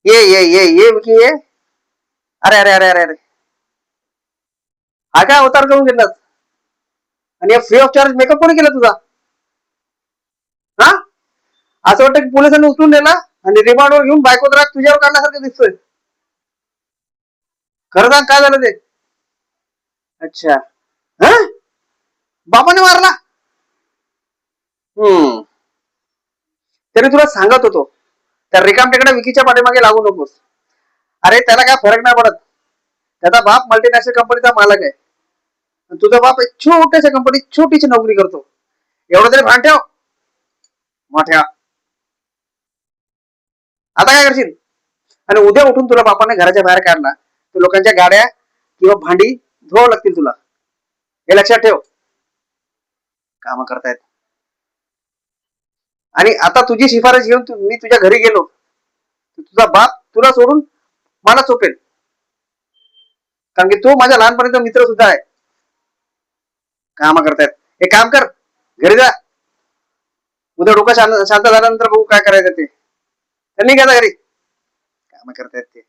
ये विकी ये. अरे अरे अरे अरे अरे, हा काय अवतार करून घेतलास? आणि फ्री ऑफ चार्ज मेकअप कोणी केला तुझा? हा, असं वाटतं की पोलिसांनी उचलून नेला आणि रिमांडवर घेऊन बायको राग तुझ्यावर काढल्यासारखं दिसतोय. खरं सांग काय झालं ते? अच्छा. हा, बाबाने मारला? हम्म. तरी तुला सांगत होतो त्या रिकाम टेकडा विकीच्या पाठीमागे लागू नकोस. अरे त्याला काय फरक नाही पडत. त्याचा बाप मल्टीनॅशनल कंपनीचा मालक आहे. तुझा बाप एक छोट्याशा कंपनीत छोटीशी नोकरी करतो. एवढं तरी भान ठेव मोठ्या. आता काय करशील? आणि उद्या उठून तुला बापाने घराच्या बाहेर काढला तर लोकांच्या गाड्या किंवा भांडी धुवावं लागतील तुला. हे लक्षात ठेव. काम करतायत. आणि आता तुझी शिफारस घेऊन मी तुझ्या घरी गेलो, तुझा बाप तुला सोडून मला चोपेल. कारण की तो माझ्या लहानपणीचा मित्र सुद्धा आहे. काम करतायत. हे काम कर, घरी जा. उद्या डोकं शांत झाल्यानंतर बघू काय करायचं ते. त्यांनी घ्या घरी. काम करतायत ते.